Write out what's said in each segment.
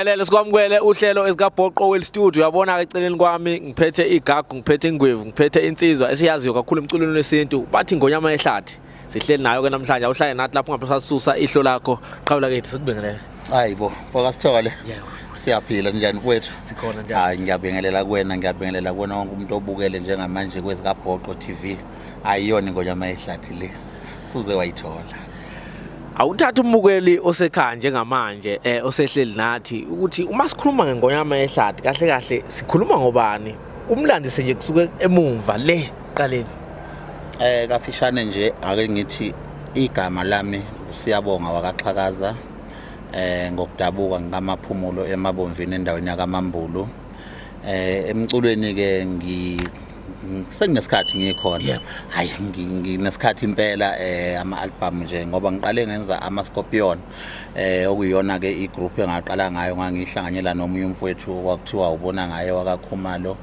Lelo sikwamukele uhlelo esikabhoqo wel studio uyabona ke eceleni kwami ngiphethe igagu ngiphethe ingwevu ngiphethe insizwa esiyaziyo kakhulu emculweni wesintu bathi ngonyama ehlathi sihleli nayo ke namhlanje awuhlaye nathi lapho ngabe sasusa ihlo lakho qhawula kethu sikubingelele Hayibo foka Sithole yebo siyaphila njani mfowethu sikhona njalo hayi ngiyabingelela kuwena wonke umuntu obukele njengamanje kwezikabhoqo TV ayiyona ngonyama ehlathi le suze wayithola awuthatha umukeli osekhaya njengamanje osehleli nathi ukuthi uma sikhuluma ngengonyama ehlathi kahle kahle sikhuluma ngobani umlandise nje kusuke emumva le qaleni kafishane nje ake ngithi igama lami Siyabonga wakaXhakaza ngokudabuka ngamaphumulo emabomvini endaweni yakaMambulu emculweni ke senginesikhathi ngikhona hayi nginesikhathi impela ama-album nje ngoba ngiqale ngenza ama-Scorpion okuyona ke igroup engaqala ngayo ngangihlanganyela nomunye umfowethu okwakuthiwa ubona ngaye wakaKhumalo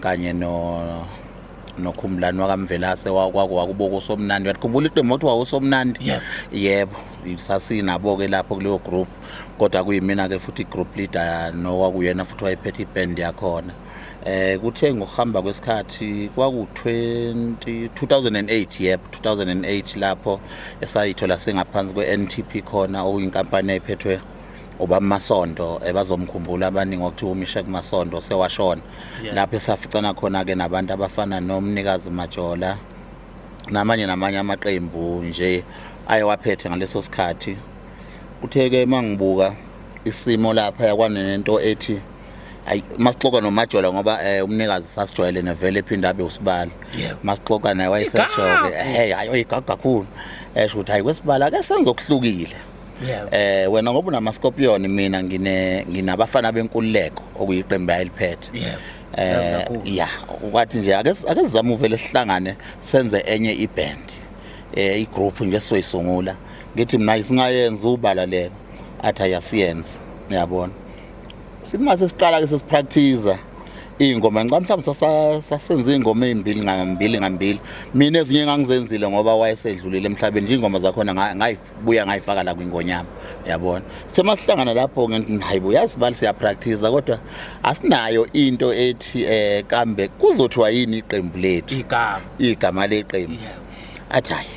kanye noKhumlani wakamvelase wakubuka uSomnandi uyakhumbula iqembu othi wawuSomnandi yebo sasinabo ke lapho kuleyo group kodwa kuyimina ke futhi group leader nokwakuyena futhi wayephethe iband yakhona kuthe ngokuhamba kwesikhathi kwaku 2008 yebo 2008 lapho esayithola singaphansi kweNTP khona okuyinkampani ephethwe obaMasondo bazomkhumbula abaningi okuthiwa uMishek Masondo sewashona lapho esaficana khona ke nabantu abafana noMnikazi Majola namanye amaqembu nje ayewaphethe ngaleso sikhathi utheke mangibuka isimo lapha yakwanento ethi ay masixoxa noMajola ngoba umnikazi sasijwayele nevele ephinda abe usibala masixoxa naye wayeseshoke hey ayigaga kakhulu esho ukuthi hayi kwesibala ake senze okuhlukile wena ngoba unama-Scorpion mina nginabafana benkululeko okuyiqembu ayiliphethe ukwathi nje ake sizame uvele sihlangane senze enye iband igroup nje soyisungula ngithi mina isingayenza ubala lena athi ayasiyenza uyabona simase siqala ke sesipractice ingoma mhlawumbe sasenza ingoma ezimbili ngambili mina ezinye ngangizenzile ngoba wayesedlulile emhlabeni nje ingoma zakhona ngayibuya ngayifaka la kwingonyama uyabona semahlangana lapho ngithi hayibo yazibali siya practice kodwa asinayo into ethi kambe kuzothiwa yini iqembu lethu igama leqembu athi hayi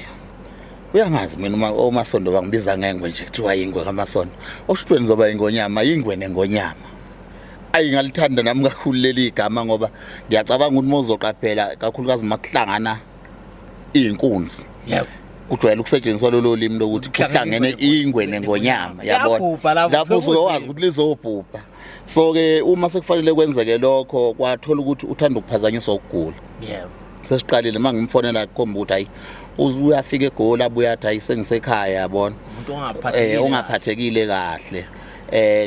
uyangazi mina oMasondo bangibiza ngengwe nje kuthiwa ingwe kaMasondo oshutweni ngizoba ingonyama ingwe nengonyama ayingalithanda nami kakhulu leli igama ngoba ngiyacabanga ukuthi mozoqaphela kakhulukazi makuhlangana izinkunzi kujwayele ukusetshenziswa lolo limi lokuthi kuhlangene ingwe nengonyama yabona lapho uzowazi ukuthi lizobhubha so ke uma sekufanele kwenzeke lokho kwathola ukuthi uthanda ukuphazanyiswa ukugula sesiqalile mangimfonela kukhomba ukuthi hayi uyafika eGoli abuya athi hayi sengisekhaya yabona umuntu ongaphathekile kahle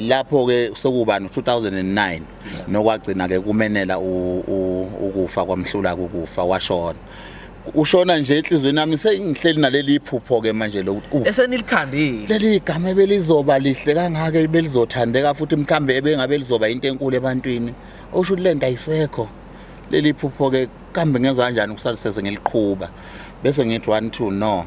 lapho ke sokubani 2009 nokwagcina ke kumenela ukufa kwamhlula ukufa washona ushona nje enhlizweni yami sengihleli naleli iphupho ke manje lokuthi esenilkhandile leli igama ebelizoba lihle kangaka ebelizothandeka futhi mkhambe ebengabe lizoba into enkulu ebantwini osho ukuthi lento ayisekho leli iphupho ke kambe ngenza kanjani ukusaliseze ngiliqhuba bese ngithi 1 2 no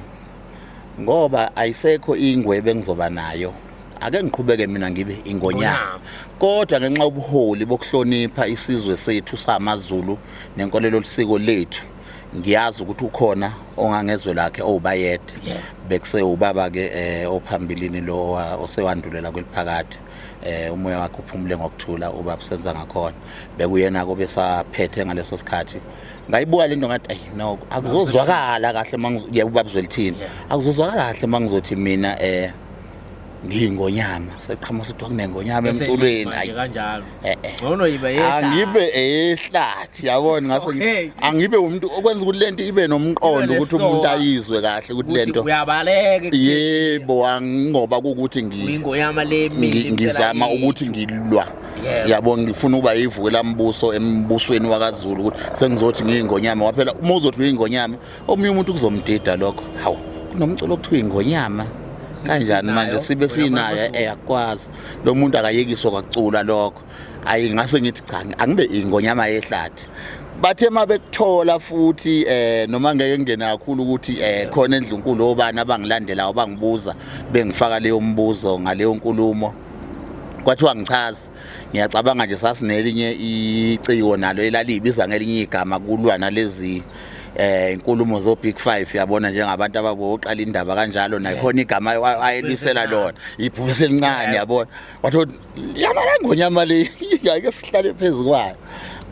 ngoba ayisekho ingwe bengizoba nayo ake ngiqhubeke mina ngibe ingonyama kodwa ngenxa yobuholi bokuhlonipha isizwe sethu samaZulu nenkolelo lisiko lethu ngiyazi ukuthi ukhona ongangezwe lakhe owubayede bekuse ubaba ke ophambilini lo osewandulela kweliphakade umoya wakhe uphumule ngokuthula ubaba senza ngakhona bekuyena ko besaphethe ngaleso sikhathi ngayibuka lento ngathi ay no akuzozwakala kahle mangiye ubaba zwelithini akuzozwakala kahle mangizothi mina ngingonyama seqhamuka sekuthiwa kunengonyama emculweni ayi kanjalo ngono yibe yehlathi angibe ehlathi yabona ngase angibe umuntu okwenza ukuthi lento ibe nomqondo ukuthi umuntu ayizwe kahle ukuthi lento uyabaleka yebo angoba ukuthi ngingonyama lemini ngizama ukuthi ngilwa yabona ngifuna ukuba yivuke lambuso embusweni wakaZulu ukuthi sengizothi ngingonyama waphela uma uzothi uyingonyama omunye umuntu kuzomdida lokho hawu kunomculo okuthiwa ingonyama kanjani manje sibe sinayo yakwazi lo muntu akayekiswa kwakucula lokho ayi ngase ngithi cha angibe ingonyama yehlathi bathe mabekuthola futhi noma ngeke ngene kakhulu ukuthi khona endlunkulu obani abangilandela abangibuza bengifaka leyo mbuzo ngaleyo nkulumo kwathiwa ngichaza ngiyacabanga nje sasinelinye iciko nalo elalibiza ngelinye igama kulwa nalezi inkulumo zo Big 5 yabona njengabantu ababoqala indaba kanjalo nakhona igama ayelisela lona iphupho elincane yabona wathi yana ngonyama le ngeke sihlale phezulu kwayo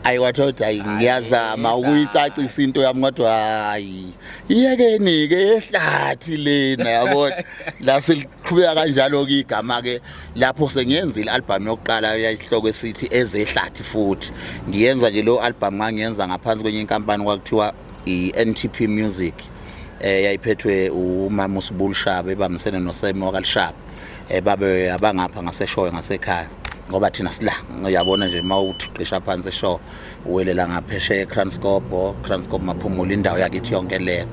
ayiwathoda ngiyazama ukuyicacisa into yami kodwa hayi iyekeni ke ehlathi lena yabona la siqhubeka kanjalo ke igama ke lapho sengiyenzile album yokuqala yayihloko esithi ezehlathi futhi ngiyenza nje lo album ngangiyenza ngaphansi kwenye inkampani kwakuthiwa iNTP Music yayiphethwe uMama uSibulshaba ebamisene noSemi wakalishaba babe abangapha ngaseshowe ngasekhaya ngoba thina sila uyabona nje mawuthiqisha phansi eshowe uwelela ngapheshe eKranskop maphumula indawo yakithi yonke le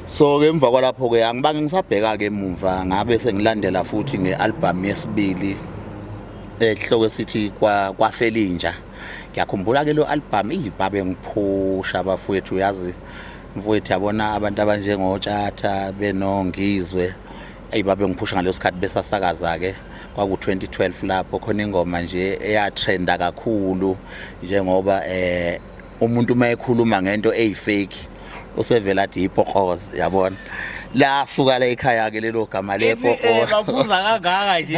so ke emva kwalapho ke angibange ngisabheka ke emuva ngabe sengilandela futhi ngealbum yesibili ehloko esithi kwafelinja ngiyakhumbula ke lo album ibabe ngiphusha abafowethu yazi mfowethu yabona abantu abanjengotshata benongizwe ayibabe ngiphusha ngaleso sikhathi besasakaza ke kwaku 2012 lapho khona ingoma nje eyatrenda kakhulu njengoba umuntu mayekhuluma ngento eyifake usevela athi ipokoza yabona la suka la ekhaya ke lelo gama lepokoza baphuza kangaka nje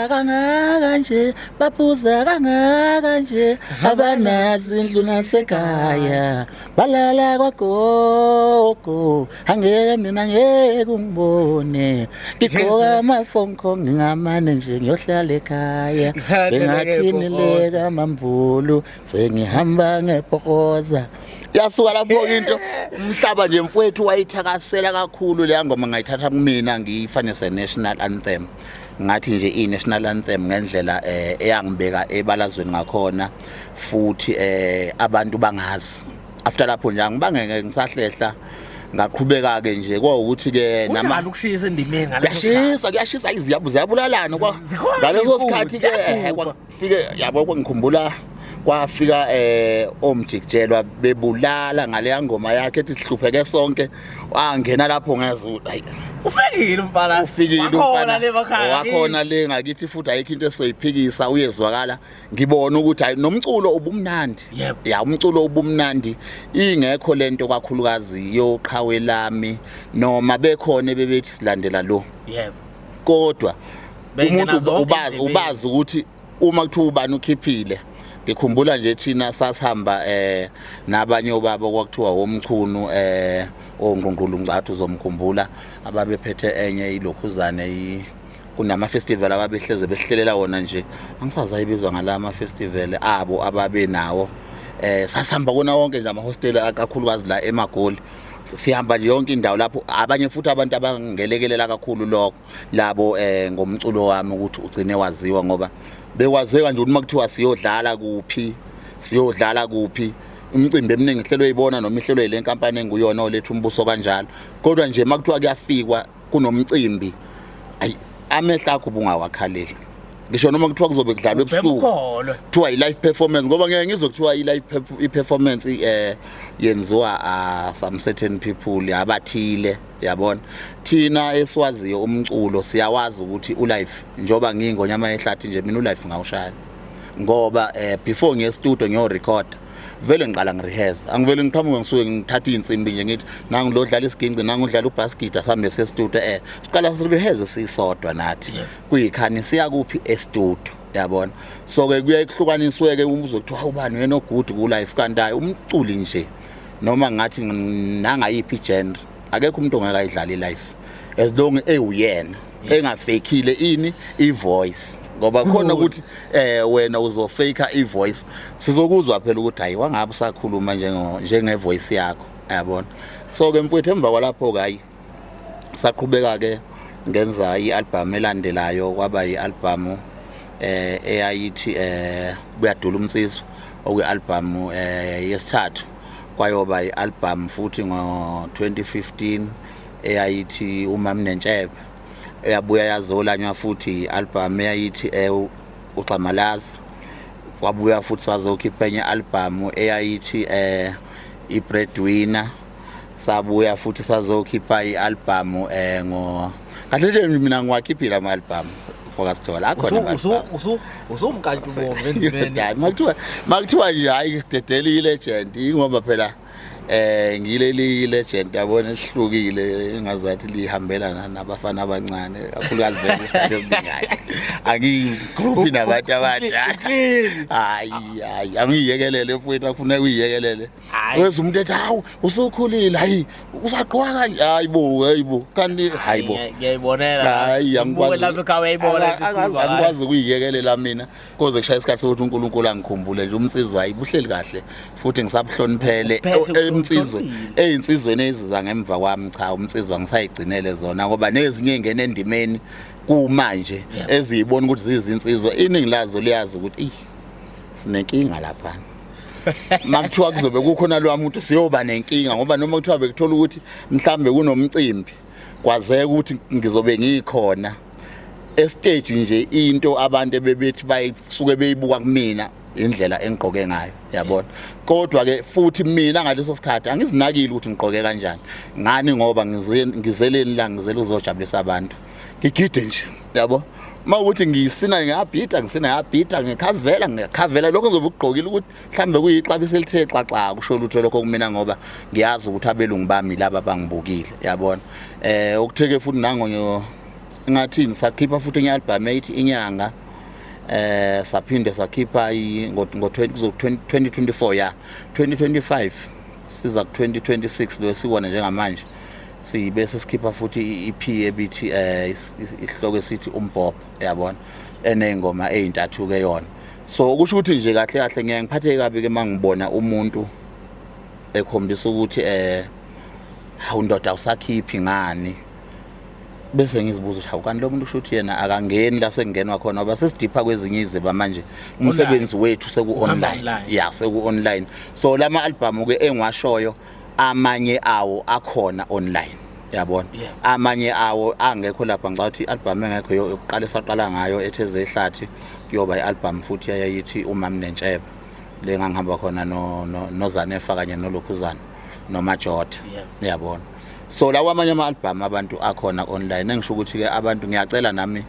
kangaka nje baphuza kangaka nje abanazi indlu nasekhaya balala kwagogo angeke mina ngeke ngibone ngigqoka amaphone call ngingamane nje ngiyohlala ekhaya bengathini leka mambulu sengihamba ngepokoza yasuka lapho into umhlaba nje mfowethu wayithakasela kakhulu le ngoma ngayithatha kumina ngiyifanise national anthem ngathi nje i-national anthem ngendlela eyangibeka ebalazweni ngakhona futhi abantu bangazi after lapho nje angibangeke ngisahlehla ngaqhubeka ke nje kwawukuthi ke nama ukushisa endimeni ngaleso kuyashisa iziyabu ziyabulalana ngaleso sikhathi ke kwafike yabo ngikhumbula kwafika omjikelwa bebulala ngale ngoma yakhe ethi sihlupheke sonke wangena lapho ngezulu hayi ufikile umfana wakhona le bakhaya wakhona le ngakithi futhi ayikho into esoyiphikisa uyezwakala ngibona ukuthi hayi nomculo ubumnandi ya umculo ubumnandi ingekho lento kakhulukazi yoqhawe lami noma bekhona bebethi silandela lo kodwa umuntu ubazi ukuthi uma kuthiwa ubani ukhiphile ngikhumbula nje thina sasihamba nabanye obaba kwakuthiwa womchunu ongqongqulu ngcathu zomkhumbula ababephethe enye ilokhuzane kunama festival ababehleze behlelela wona nje angisazi ayibizwa ngalama festival abo ababe nawo sasihamba kona wonke nje ama hostel akakhulukazi la eMagoli sihamba nje yonke indawo lapho abanye futhi abantu abangelekelela kakhulu lokho labo ngomculo wami ukuthi ugcine waziwa ngoba bekwazeka nje ukuthi makuthiwa siyodlala kuphi imicimbi eminingi ihlelo uyibona noma ihlelo ile nkampani enguyona olethu umbuso kanjalo kodwa nje makuthiwa kuyafikwa kunomcimbi ayi amehla akho bungawakhaleli ngisho noma kuthiwa kuzobe kudlalwa ebusuku kuthiwa i-live performance ngoba ngeke ngizokuthiwa i-live performance yenziwa some certain people abathile yabona thina esiwaziyo umculo siyawazi ukuthi ulive njoba ngingonyama ehlathi nje mina ulive ngawushaya ngoba before ngiye studio ngiyo record vele ngiqala ngirehearse angivele ngiphamuke ngisuke ngithatha insimbi nje ngithi nangu lodlala isigingci nangu udlala ubasket sambe sestudio siqala sirehearse sisodwa nathi kuyikhani siya kuphi estudio yabona so ke kuyayihlukaniswe ke umbuzo kuthiwa ubani wena ogood ku live kanti umculi nje noma ngathi nangayiphi genre akekho umuntu ongeke ayidlale live as long uyena engafakile ini ivoice ngoba khona ukuthi wena uzofake ivoice sizokuzwa phela ukuthi hayi wangabe usakhuluma njengevoice yakho yabona so ke mfowethu emva kwalapho kayi saqhubeka ke ngenza ialbum elandelayo kwaba ialbum eyayithi kuyadula umsizwe okuyialbum yesithathu kwayoba ialbum futhi ngo2015 eyayithi uMamnentshebe eyabuya yazolanywa futhi ialbum eyayithi uXamalaza wabuya futhi sazokhipha enye album eyayithi iBreadwinner sabuya futhi sazokhipha ialbum ngo kahle mina ngiwakhiphile ama album Focus Thola akhona usumkantshubomvu endimeni. Makuthiwa nje hayi dedela ilegend ngoba phela ngileli legend yabona esihlukile engazathi lihambelana nabafana abancane kakhulukazi vele isikhathi esiningi angigrouphi nabantu abadala hayi angiyekelele mfowethu akufuna uyiyekelele weza umuntu ethi hawu usukhulile hayi usaqhwa kanje hayibo kanti hayibo ngiyayibonela hayi angikwazi lapha ekhaya uyayibona angikwazi ukuyiyekelela mina koze kushaya isikhathi sokuthi uNkulunkulu angikhumbule nje umsizwa hayibuhleli kahle futhi ngisabuhloniphele insizweni eziza ngemva kwami cha umsizwa ngisayigcinele zona ngoba nezinye ingene endimeni kumanje eziyibona ukuthi zizinsizwa iningi lazo liyazi ukuthi sinenkinga lapha makuthiwa kuzobe kukhona lo muntu siyoba nenkinga ngoba noma kuthiwa bekuthola ukuthi mhlambe kunomcimbi kwazeka ukuthi ngizobe ngikhona estage nje into abantu ebebethi bayisuke beyibuka kumina indlela engigqoke ngayo yabona kodwa ke futhi mina ngaleso sikhathi angizinakile ukuthi ngigqoke kanjani ngani ngoba ngizeleni la ngizela uzojabulisa abantu ngigide nje yabo mawukuthi ngisina ngiyakhavela lokho ngizobe ukugqokile ukuthi mhlambe kuyixabisa elithe xaxa kusho lutho lokho kumina ngoba ngiyazi ukuthi abelungu bami laba bangibukile yabona ukutheke futhi nango ngathini sakhipha futhi i-album ethi inyanga saphinde sakhipha ngo-2024 ya 2025 siza ku-2026 lo sibona njengamanje sibese sikhipha futhi i-EP ebithi isihloko esithi umbhobho yabona enengoma ezintathu ke yona so ukusho ukuthi nje kahle kahle ngeke ngiphathe kabi ke mangibona umuntu ekhombisa ukuthi hawu ndoda usakhiphi ngani bese ngizibuza ukuthi awukani lo muntu ushuthi yena akangeni la sengenwa khona ngoba sesidipha kwezinye iziba manje umsebenzi wethu seku online seku online so lama album ke engiwashoyo amanye awo akhona online yabona amanye awo angekho lapha ngicathi i-album engekho yokuqala esaqala ngayo etheze ehlathi kuyoba i-album futhi yayithi umami nentshebe le ngangihamba khona noZanefa kanye noLokhuzana noMajota yabona so lawa amanye ama-album abantu akhona online engisho ukuthi ke abantu ngiyacela nami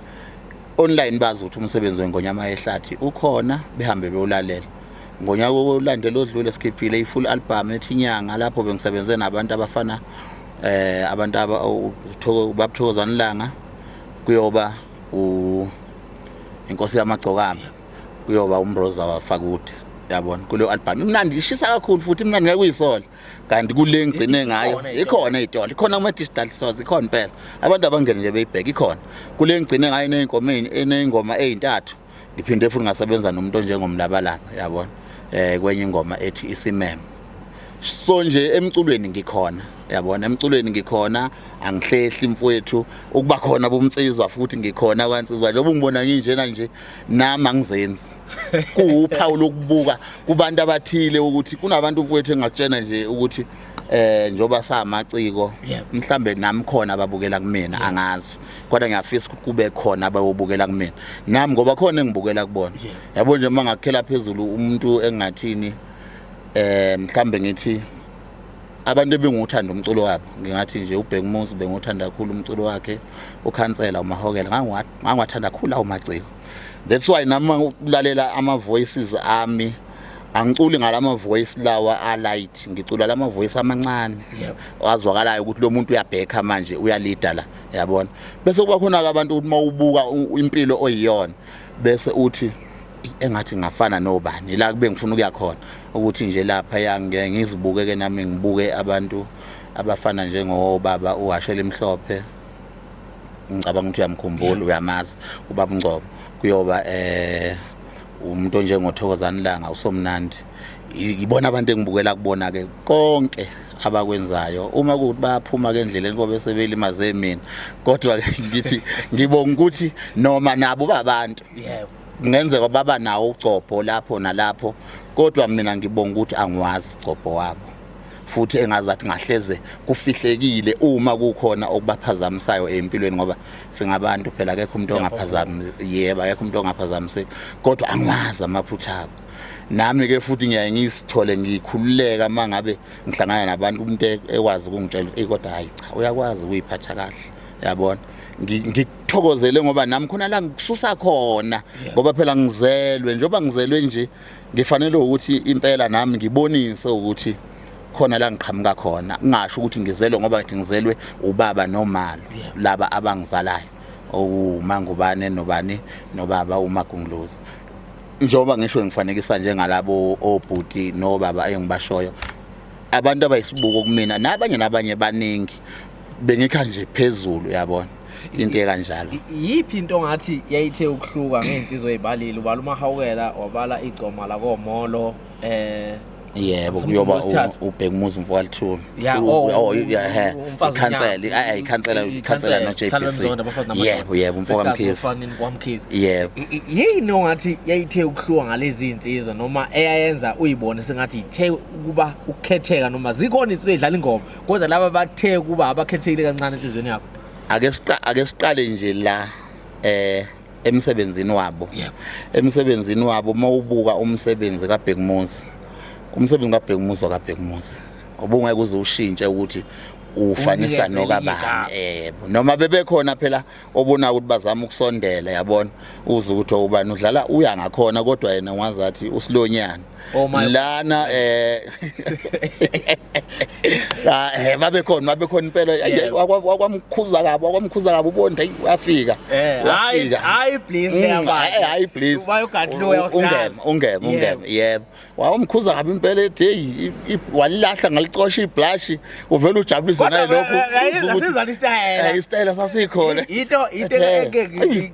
online bazi ukuthi umsebenzi weNgonyama Yehlathi ukhona behambe beyolalela ngonyaka olandela odlule sikhiphile i-full album ethi inyanga lapho bengisebenze nabantu abafana abantu babuthokozana ilanga kuyoba inkosi yamagcokama kuyoba uMroza waFakude yabona kulo album imnandi ishisa kakhulu futhi imnandi ngeke uyisola kanti kule ngicine ngayo ikhona idolo ikhona kuma digital stores ikhona impela abantu abangene nje beyibheka ikhona kule ngicine ngayo enengoma ezintathu ngiphinde futhi ngasebenza nomuntu njengomlabalaba yabona kwenye ingoma ethi isimeme so nje emculweni ngikhona yabona emculweni ngikhona angihlehli mfowethu ukuba khona bomtsizwa futhi ngikhona kwansizwa njengoba ngibona nginjena nje nami angizenzi kuuphawu lokubuka kubantu abathile ukuthi kunabantu mfowethu engakutshena nje ukuthi njoba samaciko mhlambe nami khona ababukela kumina angazi kodwa ngiyafisa ukuthi kube khona abayobukela kumina nami ngoba khona engibukela kubona yabo nje mangakhela phezulu umuntu engathini mhlambe ngithi abantu benguthanda umculo wabo ngingathi nje uBheki Musi benguthanda kakhulu umculo wakhe uKhansela uMahokela ngangiwathanda kakhulu awu maciko that's why nami ukulalela ama voices ami angiculi ngalama voice lawa a light ngicula lama voice amancane wazwakalayo ukuthi lo muntu uyabheka manje uyalida la yabona bese kuba khona abantu ukuthi mawubuka impilo oyiyona bese uthi engathi ngafana nobani la kube ngifuna ukuya khona ukuthi nje lapha yange ngizibukeke nami ngibuke abantu abafana njengobaba uHashela Mhlophe ngicabanga ukuthi uyamkhumbula uyamazi ubaba Ngcobo kuyoba umuntu njengothokozana ilanga usomnandi ngibona abantu engibukela kubona ke konke abakwenzayo uma kuthi bayaphuma ke endleleni ngoba sebelimaze mina kodwa ngithi ngibonga ukuthi noma nabo babantu ngenzeka baba nawo ucopho lapho nalapho kodwa mina ngibonga ukuthi angiwazi ucopho wabo futhi engazathi ngahleze kufihlekile uma kukhona okubaphazamisayo empilweni ngoba singabantu phela akekho umuntu ongaphazamiseki akekho umuntu ongaphazamiseki kodwa angiwazi amaphutha abo nami ke futhi ngiyaye ngisithole ngikhululeka mangabe ngihlangana nabantu umuntu ekwazi ukungitshela kodwa hayi cha uyakwazi ukuyiphatha kahle yabona ngikuthokozele ngoba nami khona la ngikususa khona ngoba phela ngizelwe njengoba ngizelwe nje ngifanele ukuthi impela nami ngibonise ukuthi khona la ngiqhamuka khona ngisho ukuthi ngizelwe ngoba ngizelwe ubaba nomalo laba abangizalayo uMangubane nobani nobaba uMagunguluzi njengoba ngisho ngifanekisa njengalabo obhuti nobaba engibashoyo abantu abayisibuko kumina nabanye baningi bengikha nje phezulu yabona into ekanjalo yipi into ngathi yayithe ukuhluka ngeinsizwe ezibalile ubala uMahawukela wabala igcoma la koMolo yebo kuyoba ubhekumuzi mfowethu ikhansela no JPC yebo mfowamkhizi yebo yini ongathi yayithe ukuhluka ngalezi insizwe noma eyayenza uyibone sengathi ithe kuba ukukhetheka noma zikhona insizwe edlala ingoma kodwa laba bathe kuba abakhethekile kancane esizweni yakho ake siqale nje la emsebenzini wabo mawubuka umsebenzi kaBhekumuzi umsebenzi kaBhekumuzi kaBhekumuzi ubungeke uze ushintshe ukuthi ufanisa nokabani noma bebekhona phela obona ukuthi bazama ukusondela yabona uze ukuthi ubani udlala uya ngakhona kodwa yena wazathi usilonyana lana babekhona impela wakwamkhuza kabo ubonda uyafika hayi please hayi please ungeme yebo wamkhuza kabi impela ethi walilahla ngalicosha iblush uvela ujabulise naye lokho sizana istyle sasikhona into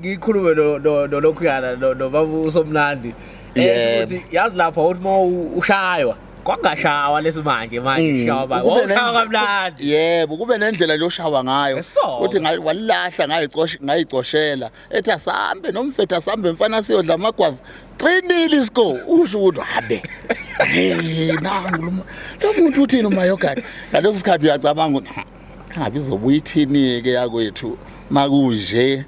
ngikhulume no lokhuyana no baba uSomnandi ukuthi yazi lapha uthi ushaywa kwangashaywa lesimanje shaba woshawa kamnandi yebo kube nendlela loshawa ngayo uthi walilahla ngayicoshela ethi asambe nomfethu asambe mfana siyodla amagwavu 3-0 score usho ukuthi habe nangu lo muntu uthini uMayogadi ngaleso sikhathi uyacabanga ukuthi ngabe izobuya ithini ke yakwethu makunje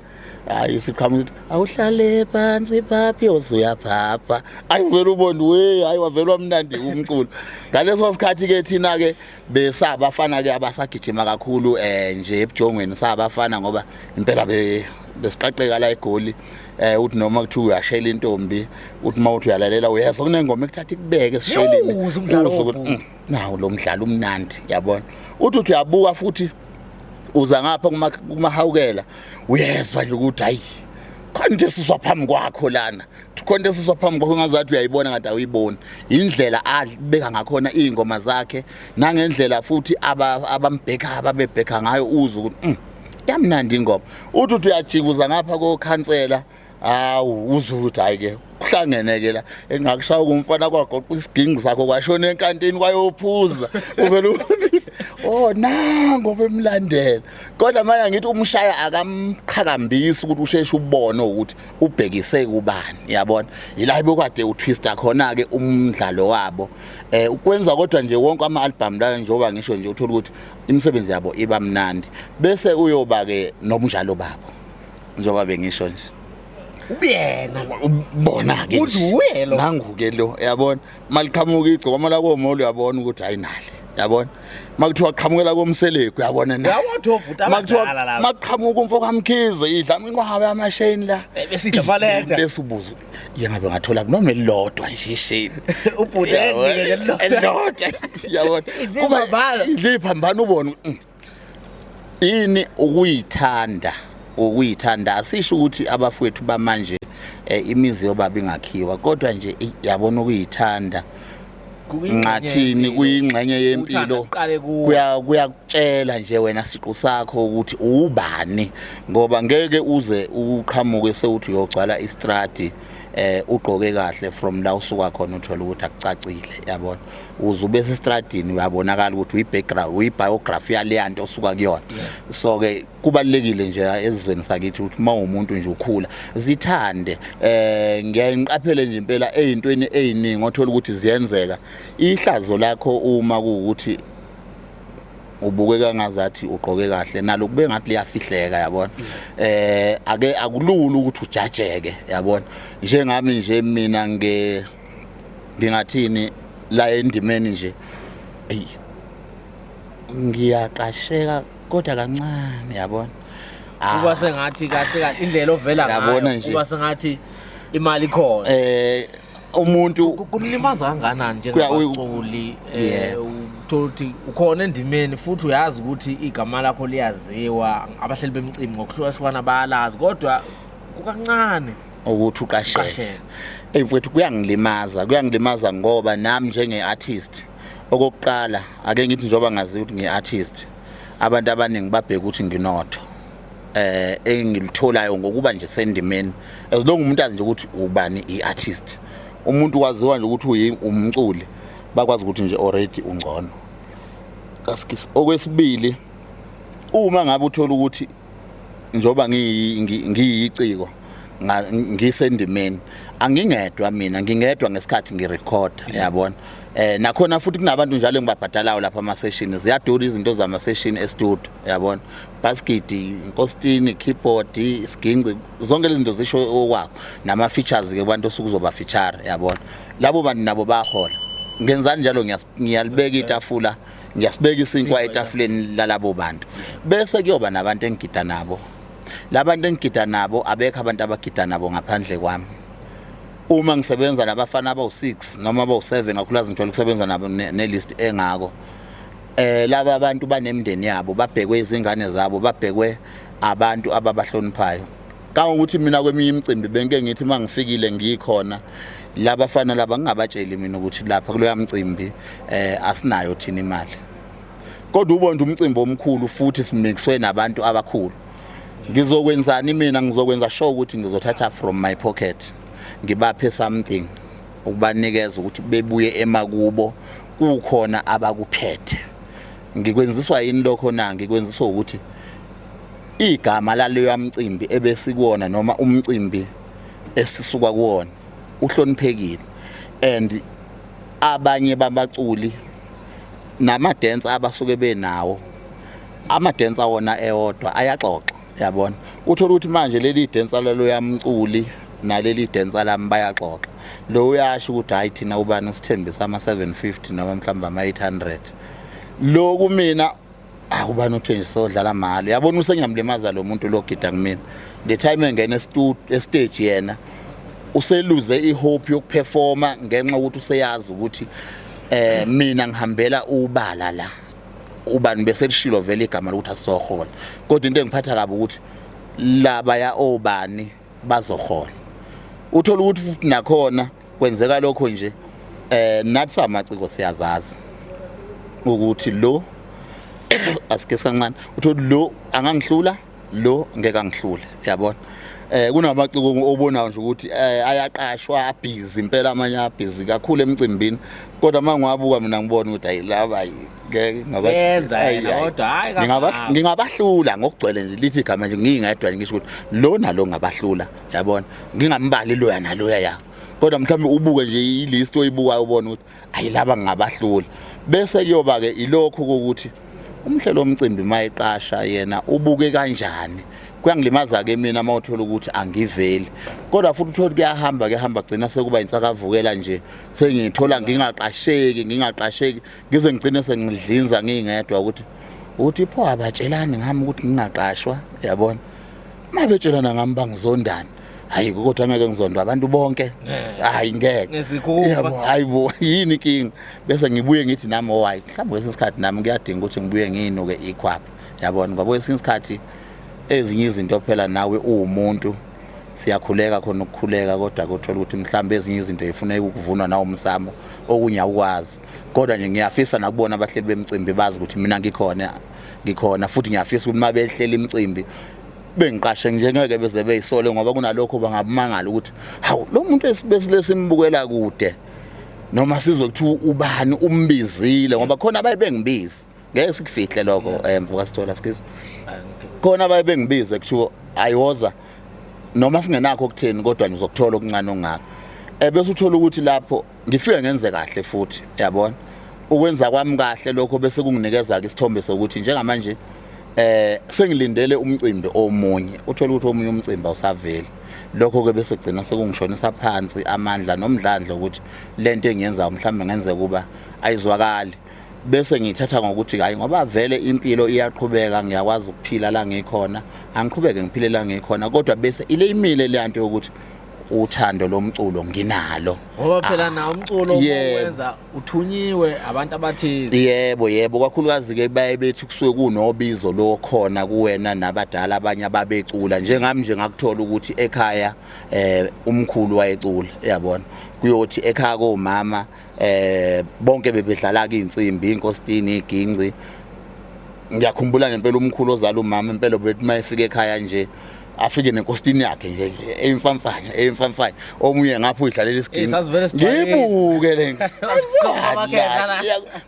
hayi siqhamuka awuhlale phansi phaphi usuyaphapha ayivela ubona hayi wavela wamnandi umculo ngaleso sikhathi ke thina ke besabafana ke abasagijima kakhulu nje ebujongweni sabafana ngoba impela besiqaqeka la egoli uthi noma kuthi uyashela intombi uthi mawuthi uyalalela uyeza kunengoma ekuthatha ikubeke esishelini nawo lo mdlalo umnandi yabona uthi uyabuka futhi uza ngapha kuMahawukela uyezwa nje ukuthi hayi khona into esizwa phambi kwakho lana khona into esizwa phambi kwakho ngazathi uyayibona ngathi awuyiboni indlela abeka ngakhona izingoma zakhe nangendlela futhi abambheka ababebheka ngayo uza ukuthi yamnandi ingoma uthi uyajika uza ngapha kokhansela uzwe ukuthi hayi ke kuhlangeneke la engakushaya kumfana kwagoqa isigingi sakho kwashona enkantini kwayophuza uvela nango bemlandela kodwa manje ngithi umshaya akamqhakambisi ukuthi usheshe ubone ukuthi ubhekise kubani yabona yila bekade utwister khona ke umdlalo wabo ukwenza kodwa nje wonke ama-album la njengoba ngisho nje uthola ukuthi imisebenzi yabo iba mnandi bese uyoba ke nomdlalo babo njengoba bengisho nje ubiyena ubona ke uduyelo nangu ke lo yabona maliqhamuka igcoma la koMolo yabona ukuthi ayinali yabona makuthiwa qhamukela komseleko yabona na yawathi obhuta abadala la maqhamuka umfokamkhize idla inqwabe amasheni la besidla baleta besubuza yengabe ngathola noma elilodwa nje isheni ubhuta elilodwa yabona kuba liphambana ubona ini ukuyithanda asisho ukuthi abafowethu bamanje imizi yobaba ingakhiwa kodwa nje yabona ukuyithanda ngathini kuyingxenye yempilo kuyakutshela nje wena siqu sakho ukuthi ubani ngoba ngeke uze uqhamuke sewuthi uyogcwala istrati ugqoke kahle from la usuka khona uthola ukuthi akucacile yabona uzube sestradini uyabonakala ukuthi uyibackground uyibiography yaleyanto osuka kuyona so ke kubalekile nje ezizweni sakithi ukuthi mawumuntu nje ukhula zithande ngiyayiqaphela nje impela ezintweni eziningi othola ukuthi ziyenzeka ihlazo lakho uma kuukuthi ubukeka ngazathi ugqoke kahle nalo kube ngathi liyafihleka yabona ake akulula ukuthi ujajeke yabona njengami nje mina ngingathini la endimeni nje ngiyaqasheka kodwa kancane yabona kuba sengathi kahle indlela ovela ngayo kuba sengathi imali ikhona umuntu kunilimaza kanganani njengabaculi uthi ukhona endimeni futhi uyazi ukuthi igama lakho liyaziwa abahleli bemicimbi ngokuhlukahlukana bayalazi kodwa kukancane ukuthi uqasheke mfowethu kuyangilimaza ngoba nami njenge-artist okokuqala ake ngithi njengoba ngazi ukuthi ngi-artist abantu abaningi babheka ukuthi nginotho engilitholayo ngokuba nje sendimeni as long umuntu azi nje ukuthi ubani i-artist umuntu waziwa nje ukuthi umculi bakwazi ukuthi nje already ungcono okwesibili uma ngabe uthola ukuthi njoba ngiyiciko ngisendimeni angingedwa mina ngingedwa ngesikhathi ngirecord yabona nakhona futhi kunabantu njalo engibabhadalayo lapha ama session ziyadura izinto zama session e-studio yabona basket inkostini keyboard isiginci zonke lezi zinto zisho okwakho nama features ke abantu osukuzoba feature yabona labo bantu nabo bayahola ngenzani njalo ngiyalibeka itafula ngiyasibeka isinkwa etafuleni lalabo bantu bese kuyoba nabantu engigida nabo labantu engigida nabo abekho abantu abagida nabo ngaphandle kwami uma ngisebenza nabafana abawu6 noma abawu7 ngakhulazi ngithola ukusebenza nabo nelist engako laba abantu banemndeni yabo babhekwe izingane zabo babhekwe abantu ababahloniphayo kangokuthi mina kweminye imicimbi benke ngithi mangifikile ngikhona labafana laba ngingabatsheli mina ukuthi lapha kuloya mcimbi asinayo thina imali kodwa ubonda umcimbi omkhulu futhi simixwe nabantu abakhulu ngizokwenzani mina ngizokwenza sure ukuthi ngizothatha from my pocket ngibaphe something ukubanikeza ukuthi bebuye emakubo kukhona abakuphethe ngikwenziswa yini lokho na ngikwenziswa ukuthi igama laleyo mcimbi ebesikona noma umcimbi esisuka kuwona uhloniphekile and abanye babaculi nama dance abasuke benawo ama dance wona ewodwa ayaxoxa yabona uthola ukuthi manje leli dance lalo yamculi naleli dance lami bayaxoxa lo uyasho ukuthi hayi thina ubani usithembisa ama 750 noma mhlamba ama 800 lo kumina akubani uthenje sodlala imali yabona usengiyamlimaza lo muntu lo gida kumina the time engena e-stage yena useluze ihope yokuperforma ngenxa ukuthi useyazi ukuthi mina ngihambela ubala la ubani bese lishilo vele igama lokuthi asizohola kodwa into engiphatha kabi ukuthi laba ya obani bazohola uthola ukuthi futhi nakhona kwenzeka lokho nje nathi samaciko siyazazi ukuthi lo asike kancane uthola lo angangihlula lo ngeke angihlule yabona kunamaciko obonayo nje ukuthi ayaqashwa abhizi impela amanye abhizi kakhulu emcimbini kodwa mangiwabuka mina ngibona ukuthi ayilaba ngeke ngingabahlula ngokugcwele nje lithi igama nje ngingedwa ngisho ukuthi lo nalo ngabahlula yabona ngingambali loya naloya ya kodwa mhlawumbe ubuke nje ilist oyibukayo ubona ukuthi ayilaba ngingabahlula bese kuyoba ke ilokho ukuthi umhlelo womcimbi mayiqasha yena ubuke kanjani kuyangilimaza ke mina mawuthola ukuthi angiveli kodwa futhi uthola kuyahamba gcina sekuba insakavukela nje sengithola ngingaqasheki ngize ngigcine sengidlinza ngingedwa ukuthi pho abatshelani ngami ukuthi ngingaqashwa yabona mabetshelana ngami bangizondana hayi kodwa ngeke ngizondwa abantu bonke hayi ngeke yabo hayibo yini inkinga bese ngibuye ngithi nami owayi mhlawumbe kwesikhathi nami ngiyadinga ukuthi ngibuye nginuke ikhwapha yabona ngoba kwesikhathi ezinye izinto phela nawe uwumuntu siyakhuleka khona ukukhuleka kodwa kuthola ukuthi mhlawumbe ezinye izinto zifuneka ukuvunwa nawo umsamo okunye awukwazi kodwa nje ngiyafisa nakubona abahleli bemicimbi bazi ukuthi mina ngikhona futhi ngiyafisa ukuthi mabehlela imicimbi bengiqashe njengeke beze beyisole ngoba kunalokho bangabumangala ukuthi hawu lo muntu esimbukela kude noma sizokuthi ubani umbizile ngoba khona abaye bengibizi ngeke sikufihle lokho emvuka sithola skisi khona abaye bengibize kusho ayiwoza noma singenakho ukutheni kodwa ngizokuthola okuncane ongaka bese uthola ukuthi lapho ngifike ngenze kahle futhi yabona ukwenza kwami kahle lokho bese kunginikeza ke isithombe sokuthi njengamanje sengilindele umcimbi omunye uthola ukuthi omunye umcimbi awusaveli lokho ke bese kugcina sekungishonisa phansi amandla nomdlandla ukuthi lento engiyenza mhlawumbe ngenze kuba ayizwakali bese ngithatha ngokuthi hayi ngoba vele impilo iyaqhubeka ngiyakwazi ukuphila la ngikhona angiqhubeke ngiphile la ngikhona kodwa bese ile imile le nto ukuthi uthando lomculo nginalo ngoba phela na umculo owenza uthunyiwe abantu abathize yebo kakhulukazi ke baye bethi kusuke kunobizo lokhona kuwena nabadala abanye ababecula njengami nje ngakuthola ukuthi ekhaya umkhulu wayecula yabona kuyothi ekhaya komama bonke bebedlala insimbi inkositini iginci ngiyakhumbula ngempela umkhulu ozala umama impela bethi mayefika ekhaya nje afike nenkositini yakhe nje emfamfanya omunye ngapho udlalela isigini ngibuke le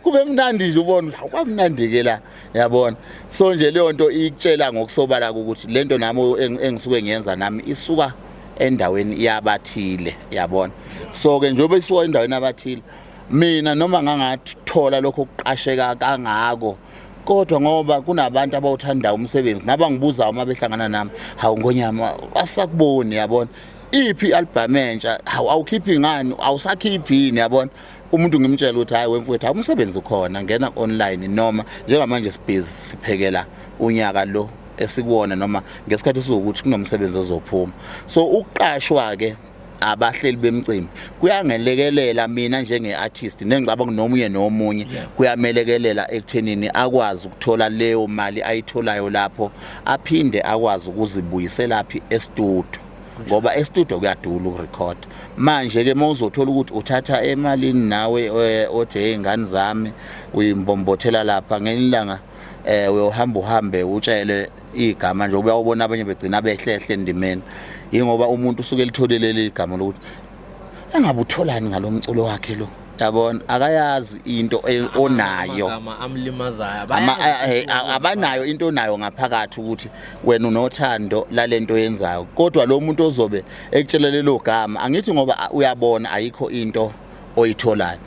kube mnandi nje ubona kwamnandi ke la yabona so nje leyo nto ikutshela ngokusobala ukuthi lento nami engisuke ngiyenza nami isuka endaweni yabathile yabona so ke njengoba isuka endaweni yabathile mina noma ngangathola lokho kuqasheka kangako kodwa ngoba kunabantu abawuthanda umsebenzi nabangibuza uma behlangana nami hawu ngonyama asakuboni yabona iphi album entsha awukhiphi ngani awusakhiphi yini yabona umuntu ngimtshela ukuthi hayi wemfowethu umsebenzi ukhona ngena online noma njengamanje sibhizi siphekela unyaka lo esikuwona noma ngesikhathi sokuthi kunomsebenzi ozophuma so ukuqashwa ke abahleli bemcimbi kuyangelekelela mina njenge-artist nengicabanga nomunye kuyamelekelela ekuthenini akwazi ukuthola leyo mali ayitholayo lapho aphinde akwazi ukuzibuyisela phi e-studio ngoba e-studio kuyadula ukurecord manje ke mawuzothola ukuthi uthatha emalini nawe othe ingane zami uyimbombothela lapha ngenilanga uyohamba uhambe utshele igama nje ubuyabona abanye begcina behlehle endimeni ingoba umuntu usuke litholelele igama lokuthi engabe utholani ngalomculo wakhe lo yabona akayazi into onayo amlimazayo abanayo into onayo ngaphakathi ukuthi wena unothando lalento yenzayo kodwa lo muntu ozobe ekutshelele lo gama angithi ngoba uyabona ayikho into oyitholayo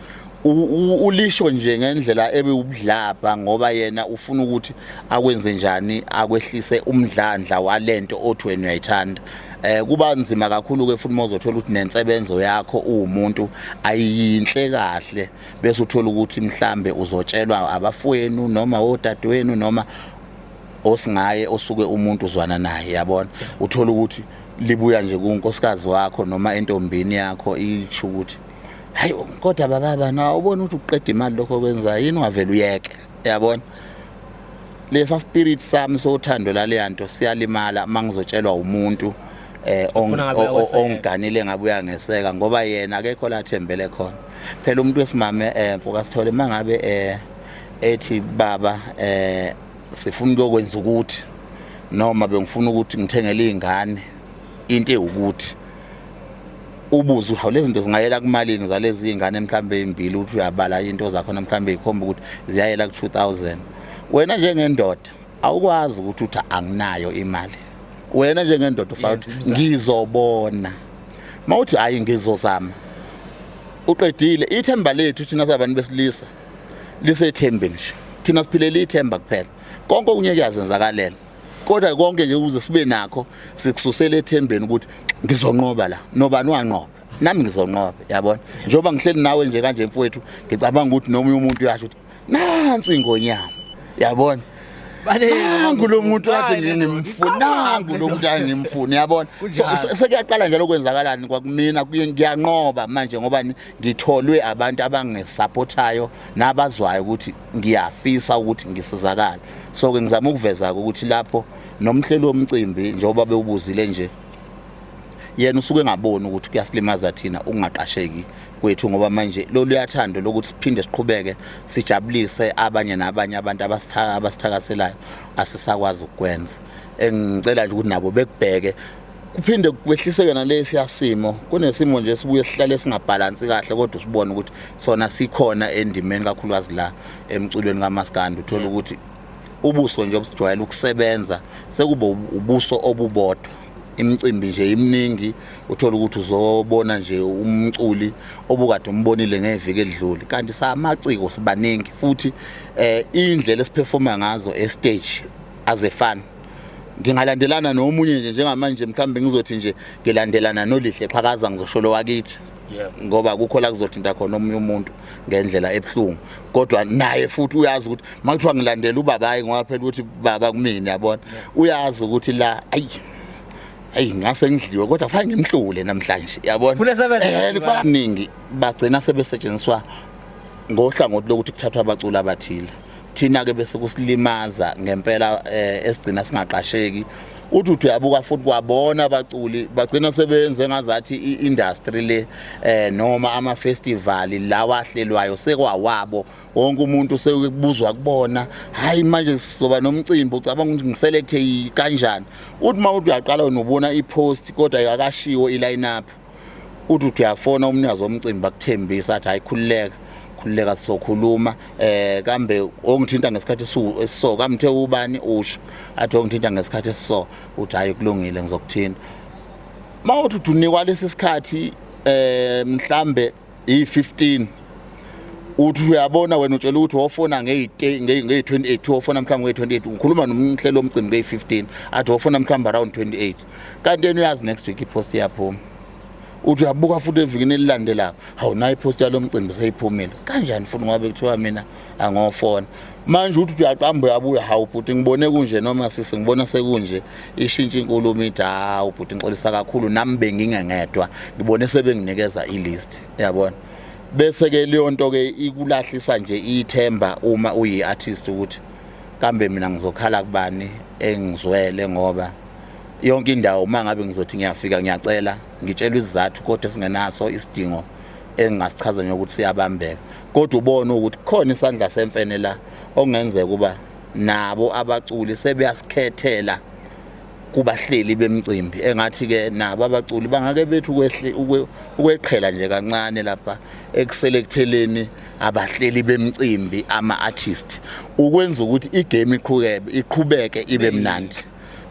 ulisho nje ngendlela ebeyubudlapha ngoba yena ufuna ukuthi akwenze njani akwehlise umdlandla walento othi wena uyayithanda kuba nzima kakhulu ke futhi mawuzothola ukuthi nensebenzo yakho umuntu ayinhle kahle bese uthola ukuthi mhlambe uzotshelwa abafowenu noma odadewenu noma osingaye osuke umuntu uzwana naye yabona uthola ukuthi libuya nje kunkosikazi wakho noma entombini yakho isho ukuthi hayi kodwa baba na ubona ukuthi uqeda imali lokho kwenza yini ungavela uyeke yabona lesa spirit sami sothando lale nto siyalimala mangizotshelwa umuntu ongiganile ngabuya ngeseka ngoba yena akekho la thembele khona phela umuntu wesimame mfoka Sithole mangabe ethi baba sifuna ukwenza ukuthi noma bengifuna ukuthi ngithengele izingane into ewukuthi ubuzo uhawu lezi zinto zingayela kumalini zalezi izingane mhlambe ezimbili ukuthi uyabala into zakho mhlambe ikhomba ukuthi ziyayela ku 2000 wena njengendoda awukwazi ukuthi uthi anginayo imali wena njengendoda ufaka ngizobona mawuthi hayi ngizozama uqedile ithemba lethu thina sabantu besilisa lisethembe nje thina siphilele ithemba kuphela konke okunye kuyazenzakalela kodwa konke nje ukuze sibe nakho sikususela ethembeni ukuthi ngizonqoba la nobani wanqoba nami ngizonqoba yabona njoba ngihleli nawe nje kanje mfowethu ngicabanga ukuthi noma umuntu uyasho ukuthi nansi ingonyama yabona nangu lo muntu athi ngimfuna nangu lo muntu angimfuni yabona sekuyaqala njalo kwenzakalani kwakumina ngiyanqoba manje ngoba ngitholwe abantu abangisupportayo nabazwayo ukuthi ngiyafisa ukuthi ngisizakala so ke ngizama ukuveza ukuthi lapho nomhlelo womcimbi njengoba bewubuzile nje yena usuke engaboni ukuthi kuyasilimaza thina ungaqasheki kwethu ngoba manje lo luyathanda lokuthi siphinde siqhubeke sijabulise abanye nabanye abantu abasithakaselayo asisakwazi ukwenza engicela nje ukuthi nabo bekubheke kuphinde kwehliseke nalesi yasimo kunesimo nje sibuye sihlale singabhalansi kahle kodwa usibone ukuthi sona sikhona endimeni kakhulukazi la emculweni kaMaskandi uthola ukuthi ubuso nje obujwayela ukusebenza sekuba ubuso obubodwa imicimbi nje iminingi uthola ukuthi uzobona nje umculi obukade umbonile ngeviki edlule kanti samaciko sibaningi futhi indlela esiperforma ngazo e-stage as a fan ngingalandelana nomunye nje njengamanje mhlambe ngizothi nje ngilandelana noLihle Qhakaza ngizosholo wakithi ngoba kukho la kuzothinta khona omunye umuntu ngendlela ebhlungu kodwa naye futhi uyazi ukuthi makuthiwa ngilandela ubaba hayi ngoba phela ukuthi baba kumina yabona uyazi ukuthi la ayi ngase ngidliwe kodwa kufanele ngimhlule namhlanje yabona kufaningi bagcina sebesetshenziswa ngohlangothi lokuthi kuthathwa abaculi abathile thina ke bese kusilimaza ngempela esigcina singaqasheki uthi uyabuka futhi kwabona abaculi bagcina sebenze ngazathi iindustry le noma ama festival lawa ahlelwayo sekwawabo wonke umuntu sekubuzwa kubona hayi manje sizoba nomcimbi ucabanga ukuthi ngiselecte kanjani uthi mawuthi uyaqala unobona ipost kodwa yakashiwo ilineup uthi uyafona umnikazi womcimbi bakuthembisa athi hayi khulileka sizokhuluma kambe ongithinta ngesikhathi esiso kamthe ubani usho athi ongithinta ngesikhathi esiso uthi hayi kulungile ngizokuthinta mawuthi unikwa lesi sikhathi mhlambe i15 uthi uyabona wena utshela ukuthi wofona nge28 wofona mhlambe nge28 ukhuluma nomhlelo omcimbi nge15 athi wofona mhlambe around 28 kanti yena uyazi next week ipost yaphuma uthi uyabuka futhi evikini elilandelayo awunayo ipost yalomcimbi seyiphumile kanjani futhi ngoba bekuthiwa mina angofona manje uthi uyaqamba uyabuya hawu futhi ngibone kunje noma sisi ngibona sekunje ishintsha inkulumo ithi hawu futhi ngixolisa kakhulu nami bengingengedwa ngibone sebenginikeza ilist yabona bese ke leyo nto ke ikulahlisa nje ithemba uma uyi-artist ukuthi kambe mina ngizokhala kubani engizwele ngoba yonke indawo mangabe ngizothi ngiyafika ngiyacela ngitshelwe isizathu kodwa singenaso isidingo engingasichaza nje ukuthi siyabambeka kodwa ubone ukuthi khona isandla semfene la okungenzeka kuba nabo abaculi sebeyasikhethela kubahleli bemicimbi engathi ke nabo abaculi bangake bethu ukweqhela nje kancane lapha ekuselectheleni abahleli bemicimbi ama-artist ukwenza ukuthi igame iqhubeke ibe mnandi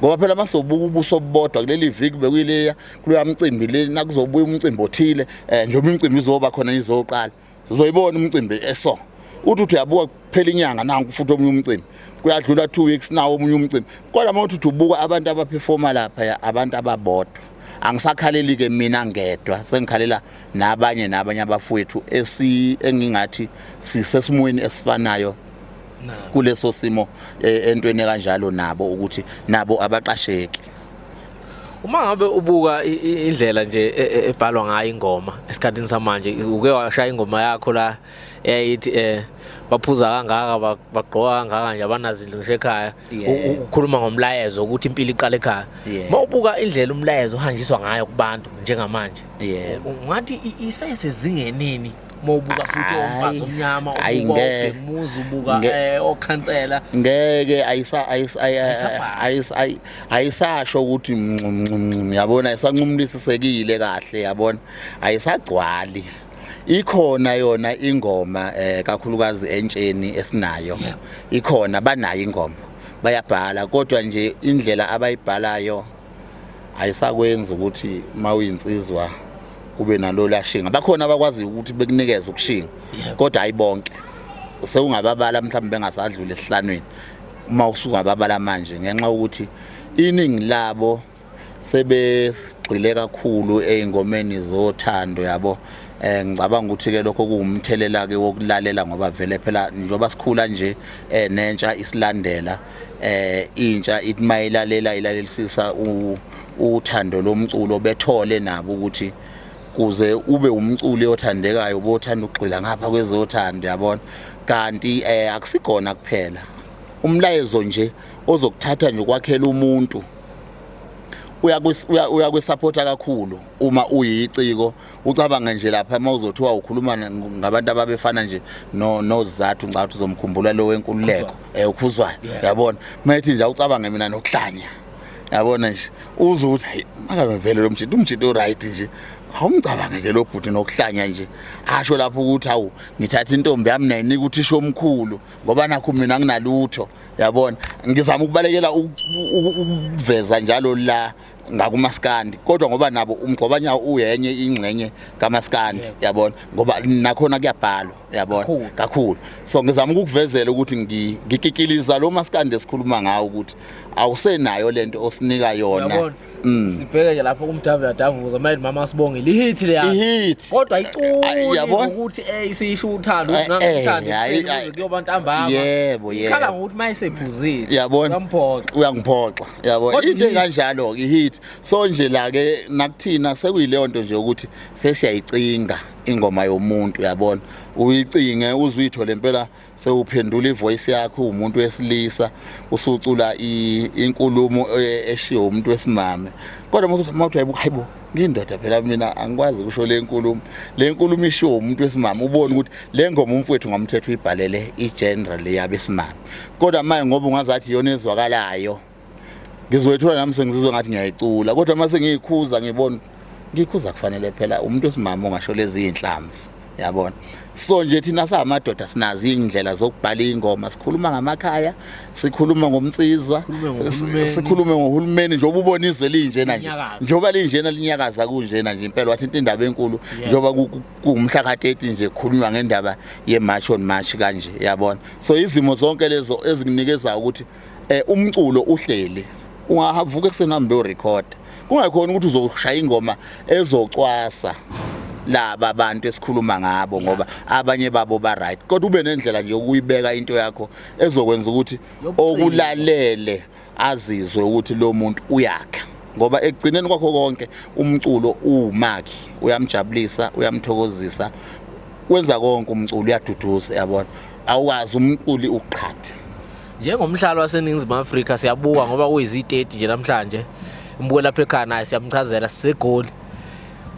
ngoba phela masobuka ubuso obodwa kuleli viki bekuyileya kuloya mcimbi le nakuzobuya umcimbi othile njengoba imicimbi izoba khona izoqala sizoyibona umcimbi eso uthi uyabuka kuphela inyanga nanku futhi omunye umcimbi kuyadlula 2 weeks nawo omunye umcimbi kodwa mawuthi ubuka abantu abaperforma lapha abantu ababodwa angisakhaleli ke mina ngedwa sengikhalela nabanye abafowethu engingathi sisesimweni esifanayo kuleso simo entweni kanjalo nabo ukuthi nabo abaqasheki uma ngabe ubuka indlela nje ebhalwa ngayo ingoma esikhathini samanje uke washaya ingoma yakho la eyayithi baphuza kangaka bagqoka kangaka nje abanazidlo ngisho ekhaya ukukhuluma ngomlayezo ukuthi impilo iqala ekhaya mawubuka indlela umlayezo uhanjiswa ngayo kubantu njengamanje ungathi isesezingeni mawubuka futhi omfazi omnyama ubuka umuzi ubuka okhansela ngeke ayisasho ukuthi yabona ayisancumulisisekile kahle yabona ayisagcwali ikhona yona ingoma kakhulukazi entsheni esinayo ikhona banayo ingoma bayabhala kodwa nje indlela abayibhalayo ayisakwenza ukuthi mawuyinsizwa ube nalo lashinga bakhona abakwazi ukuthi bekunikeze ukushinga kodwa ayibonke sewungababala mhlawumbe bengasadlula esihlanweni uma usungababala manje ngenxa ukuthi iningi labo sebegxile kakhulu eingomeni zothando yabo ngicabanga ukuthi ke lokho kuumthelela ke wokulalela ngoba vele phela njoba sikhula nje nentsha isilandela intsha itmayilalela ilalelisisa uthando lomculo bethole nabo ukuthi kuze ube umculi othandekayo bothanda ukugxila ngapha kwezothando yabona kanti akusikona kuphela umlayezo nje ozokuthatha nje ukwakhela umuntu uyakwisupporta kakhulu uma uyiciko ucabanga nje lapha mawuzothiwa ukhuluma ngabantu ababefana nje nozathu ngicabanga uzomkhumbula lo wenkululeko ukhuzwayo yabona mayithi nje ucabanga mina nokuhlanya yabona nje uze uthi hayi makabe vele lo umjito oright nje awumcabange nje lo bhuti nokuhlanya nje asho lapho ukuthi hawu ngithatha intombi yami nayinika uthisha omkhulu ngoba nakho mina nginalutho yabona ngizama ukubalekela ukuveza njalo la ngakumaskandi kodwa ngoba nabo umgcobanya uyenye ingcenye kaMaskandi yabona ngoba nakhona kuyabhalwa yabona kakhulu so ngizama ukukuvezela ukuthi ngikikiliza lo Maskandi esikhuluma ngawo ukuthi awusenayo lento osinika yona sibheke nje lapho kumdavadavuza manje mama Sibonge lihit le yakhe kodwa iculi ukuthi sisho uthando ungakuthanda kuyobantu ambama yebo ikhala ngokuthi mayisephuzile yabona uyangiphoxa yabo into kanjalo ihit so nje la ke nakuthina sekuyileyo nto nje ukuthi sesiyayicinga ingoma yomuntu yabona uyicinge uzuyithole impela sewuphendula ivoice yakho umuntu wesilisa usucula inkulumo eshiyo umuntu wesimame kodwa mawuthi hayibo ngindoda phela mina angikwazi ukusho le nkulumo ishiwo umuntu wesimame ubone ukuthi le ngoma umfowethu ngomthetho uyibhalele igeneral yabesimame kodwa manje ngoba ungazathi iyona ezwakalayo ngizoyithola nami sengizizwe ngathi ngiyayicula kodwa mase ngiyikhuza ngibona ngikhuza kufanele phela umuntu wesimama ongasho lezi inhlamvu yabona so nje thina samadoda sinazi indlela zokubhala ingoma sikhuluma ngamakhaya sikhuluma ngomtsiza sikhuluma ngohulumeni njengoba ubonizwe linjena nje njengoba linjena linyakaza kunjena nje impela wathi indaba enkulu njengoba kumhla ka30 nje khulunywa ngendaba yemarch on march kanje yabona so izimo zonke lezo ezikunikeza ukuthi umculo uhleli ungavuka kusenambe urecord kungakhona ukuthi uzoshaya ingoma ezocwasa laba abantu esikhuluma ngabo ngoba abanye babo ba right kodwa ube nendlela nje ukuyibeka into yakho ezokwenza ukuthi okulalele azizwe ukuthi lo muntu uyakha ngoba ekugcineni kwakho konke umculo umakhi uyamjabulisa uyamthokozisa wenza konke umculo uyaduduza yabona awukazi umculi uqhathe njengomhlalo waseNingizimu Afrika siyabuka ngoba kuyiziteti nje namhlanje imbuke lapha ekhaya naye siyamchazela sisegoli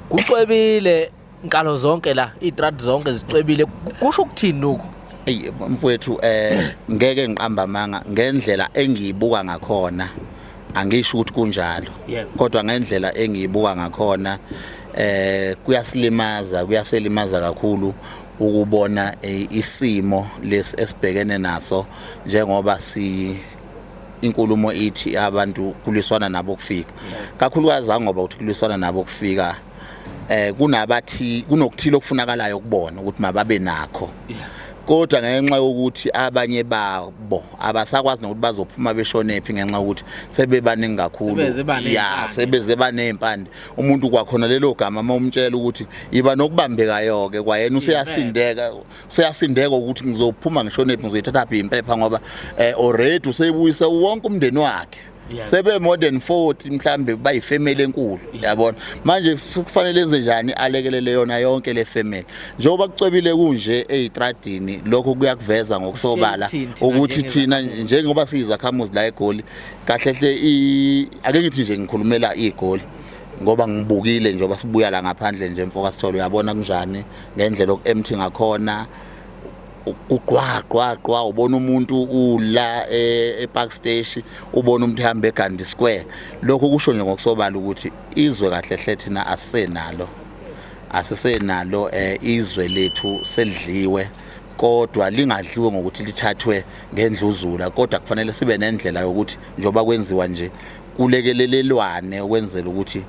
kucwebile inkalo zonke la itrad zonke zicwebile kusho ukuthini lokho mfowethu ngeke ngiqamba amanga ngendlela engiyibuka ngakhona angisho ukuthi kunjalo kodwa ngendlela engiyibuka ngakhona kuyaselimaza kakhulu ukubona isimo lesi esibhekene naso njengoba inkulumo ithi abantu kuliswana nabo kufika kakhulukazi ngoba uthi kuliswana nabo kufika kunabathi kunokuthilo okufunakalayo ukubona ukuthi mababe nakho kodwa ngenxa yokuthi abanye babo abasakwazi nokuthi bazophuma beshonephi ngenxa ukuthi sebebaningi kakhulu sebeze banempande umuntu kwakhona lelo gama mawumtshela ukuthi iba nokubambekayo ke kwayena useyasindeka ukuthi ngizophuma ngishonephi ngizoyithatha impepha ngoba already useyibuyisa wonke umndeni wakhe sebe more than 40 mhlambe bayifamily enkulu yabona manje kufanele enze njani alekelele yona yonke le family njengoba kucwebile kunje ezitradini lokho kuyakuveza ngokusobala ukuthi thina njengoba siyizakhamuzi la eGoli kahle hle ake ngithi nje ngikhulumela iGoli ngoba ngibukile njengoba sibuya la ngaphandle nje mfoka sithole uyabona kunjani ngendlela okuempty ngakhona uqwaqwa ubona umuntu ula ePark Station ubona umuntu ehamba eGandhi Square lokho kusho nje ngokusobala ukuthi izwe kahle hle thina asisenalo izwe lethu selidliwe kodwa lingadliwe ngokuthi lithathwe ngendluzula kodwa kufanele sibe nendlela yokuthi njoba kwenziwa nje kulekelelelwane ukwenzela ukuthi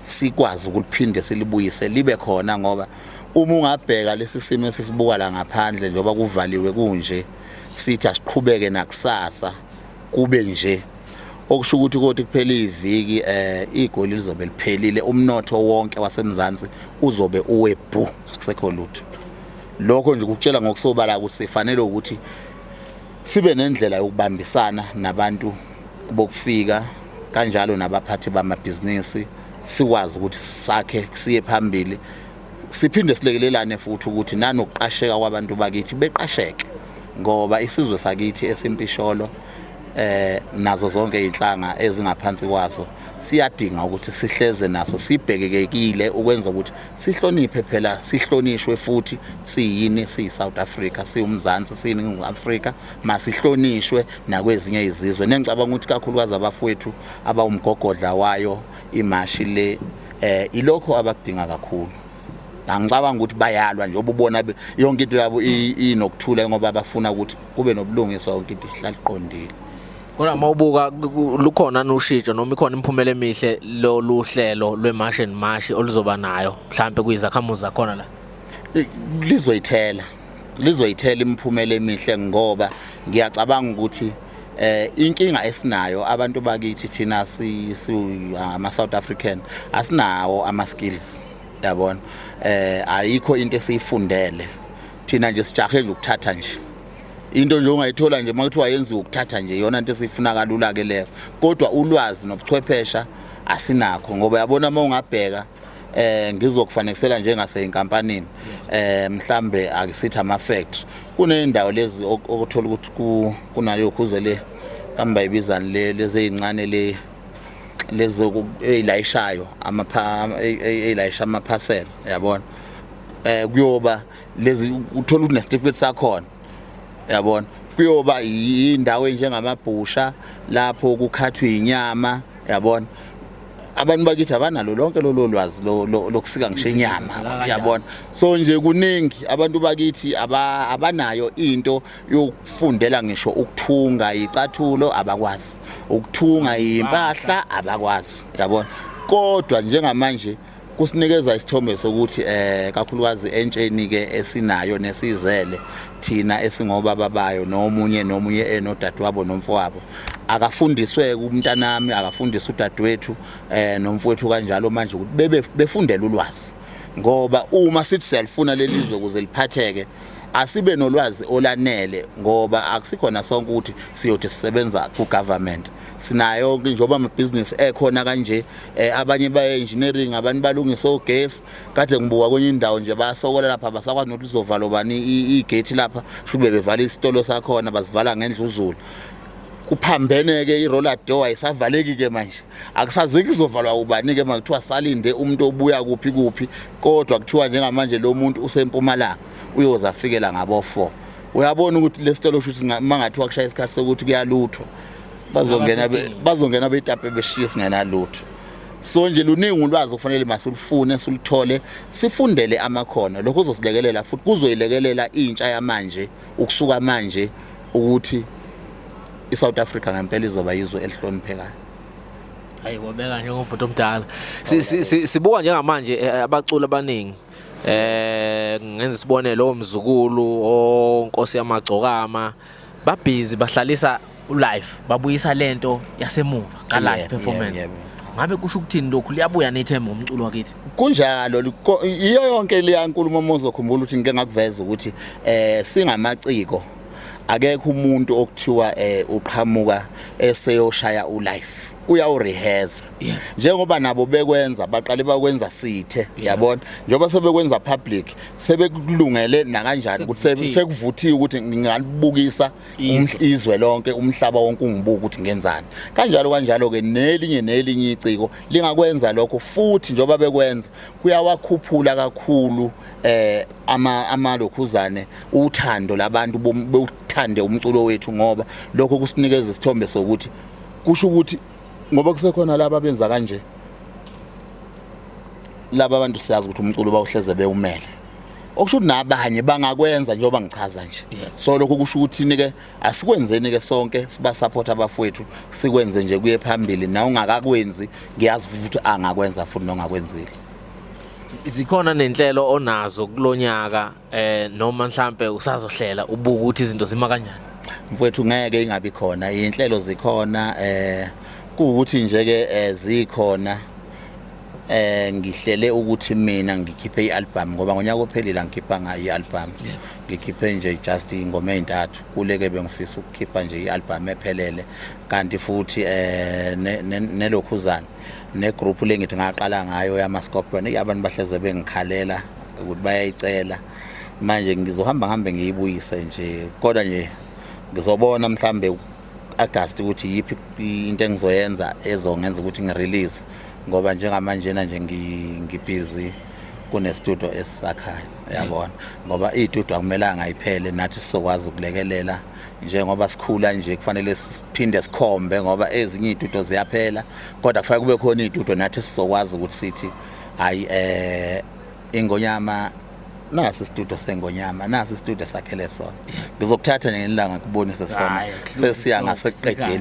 sikwazi ukuliphinde silibuyise libe khona ngoba uma ungabheka lesi simo esisibuka la ngaphandle njengoba kuvaliwe kunje sithi asiqhubeke nakusasa kube nje okusho ukuthi kodwa kuphela iviki iGoli lizobe liphelile umnotho wonke wasemzansi uzobe uwebhu akusekho lutho lokho nje ukutshela ngokusobala ukuthi sifanele ukuthi sibe nendlela yokubambisana nabantu bokufika kanjalo nabaphathi bamabhizinisi sikwazi ukuthi sakhe siye phambili siphinde silekelelane futhi ukuthi nanokuqasheka kwabantu bakithi beqasheke ngoba isizwe sakithi esimpisholo nazo zonke inhlanga ezingaphansi kwaso siyadinga ukuthi sihleze naso sibhekekekile ukwenza ukuthi sihloniphe phela sihlonishwe futhi siyini siyiSouth Africa siumzansi siyiNingizimu Afrika masihlonishwe nakwezinye izizwe nengicabanga ukuthi kakhulukazi abafowethu abawumgogodla wayo imashi le ilokho abakudinga kakhulu angicabanga ukuthi bayalwa nje obubona yonke into yabo inokuthula ngoba bafuna ukuthi kube nobulungiswa yonke into ihlala iqondile kodwa mawubuka lukhona noshintsho noma ikhona imphumela emihle lolu hlelo lwemarch and march oluzoba nayo mhlambe kuyizakhamuzi zakhona la lizoyithela imphumela emihle ngoba ngiyacabanga ukuthi inkinga esinayo abantu bakithi thina ama South African asinawo ama skills yabona ayikho into esiyifundele thina nje sijahe nje ukuthatha nje into nje ongayithola nje makuthiwa yenziwe ukuthatha nje yona into esifuna kalula ke leyo kodwa ulwazi nobuchwephesha asinakho ngoba yabona uma ungabheka ngizokufanekisela njengase inkampanini mhlambe akusithi ama factory kunendawo lezi okuthola ukuthi kunaleyo khuze le kamba ibizani lezi ezincane lezo eyilayishayo eyilayisha ama parcel yabona kuyoba lezi uthola ukuthi nesitifiketi sakhona yabona kuyoba indawo enjengamabhusha lapho kukhathwa inyama yabona abantu bakithi abanalo lonke lolo lwazi lokusika ngisho inyama yabona so nje kuningi abantu bakithi abanayo into yokufundela ngisho ukuthunga icathulo abakwazi ukuthunga impahla abakwazi yabona kodwa njengamanje kusinikeza isithombe sokuthi kakhulukazi entsheni ke esinayo nesizele thina esingobaba bayo nomunye enodadewabo nomfowabo akafundiswe umntanami akafundiswa udadewethu nomfowethu kanjalo manje ukuthi befundele ulwazi ngoba uma sithi siyalifuna lelizwe ukuze liphatheke asibe nolwazi olanele ngoba akusikhona sonke ukuthi siyothi sisebenza ku government sinayo njengoba ama business ekhona kanje abanye ba engineering abantu balungisa ogesi kade ngibuka kwenye indawo nje basokola lapha basakwazi nokuthi lizovala bani igate lapha shube bevala isitolo sakhona basivala ngendluzulu kuphambene ke iroller door ayisavaleki ke manje akusazeki izovalwa ubani ke makuthiwa salinde umuntu obuya kuphi kodwa kuthiwa njengamanje lo muntu usempumalanga uyoza afikela ngabo 4 uyabona ukuthi lesitolo shuthi mangathiwa kushaya isikhathi sokuthi kuyaluthwa bazongena betape beshiye singena lutho so nje luningi ulwazi kufanele masilufune silithole sifundele amakhono lokho kuzosilekelela futhi kuzoyilekelela intsha yamanje ukusuka manje ukuthi iSouth Africa ngempela izoba izwe elihloniphekayo hayi wabeka nje ngomfundo omdala sibuka njengamanje abaculi abaningi ngenza isibonelo omzukulu onkosi yamagcokama babhizi bahlalisa ulive babuyisa lento yasemuva ka live performance ngabe kusho ukuthini lokhu liyabuya nethemba umculo wakithi kunjalo iyo yonke le nkulumo mozokhumbula ukuthi ngike ngakuveza ukuthi singamaciko akekho umuntu okuthiwa uqhamuka eseyoshaya ulive uyarehearse njengoba nabo bekwenza baqale bakwenza sithe yabona njengoba sebekwenza public sebekulungele na kanjani ukuthi sekuvuthiwe ukuthi ngingalibukisa izwe lonke umhlaba wonke ungibuka ukuthi ngenzani kanjalo ke nelinye iciko lingakwenza lokho futhi njengoba bekwenza kuyawakhuphula kakhulu amalokhuzane uthando labantu beuthande umculo wethu ngoba lokho kusinikeza isithombe sokuthi kusho ukuthi ngoba kusekhona laba benza kanje laba abantu siyazi ukuthi umculo bawuhleze bewumele okusho ukuthi nabanye bangakwenza njengoba ngichaza nje so lokho kusho ukuthi nike asikwenzeni ke sonke siba support abafowethu sikwenze nje kuye phambili na ungakakwenzi ngiyazi ukuthi angakwenza futhi nongakwenzile zikhona nenhlelo onazo kulonyaka noma mhlambe usazohlela ubuka ukuthi izinto zima kanjani mfowethu ngeke ingabi khona inhlelo zikhona kuukuthi nje ke zikhona ngihlele ukuthi mina ngikhiphe ialbum ngoba ngonyaka ophelile ngikhipha ngayo ialbum ngikhiphe nje just ingoma ezintathu kuleke bengifisa ukukhipha nje ialbum ephelele kanti futhi nelokhuzana negroup lengithi ngaqala ngayo yama Scorpion abantu bahleze bengikhalela ukuthi bayayicela manje ngizohamba ngiyibuyise nje kodwa nje ngizobona mhlambe August ukuthi yipi into engizoyenza ezongenza ukuthi ngirelease ngoba njengamanje nje ngibusy kune studio esisakhayo yabona ngoba istudio akumelanga iphele nathi sizokwazi ukulekelela njengoba sikhula nje kufanele siphinde sikhombe ngoba ezinye istudio ziyaphela kodwa kufanele kube khona istudio nathi sizokwazi ukuthi sithi hayi ingonyama nasi istudio seNgonyama nasi istudio sakhele sona ngizokuthatha ngelanga kubonisa sona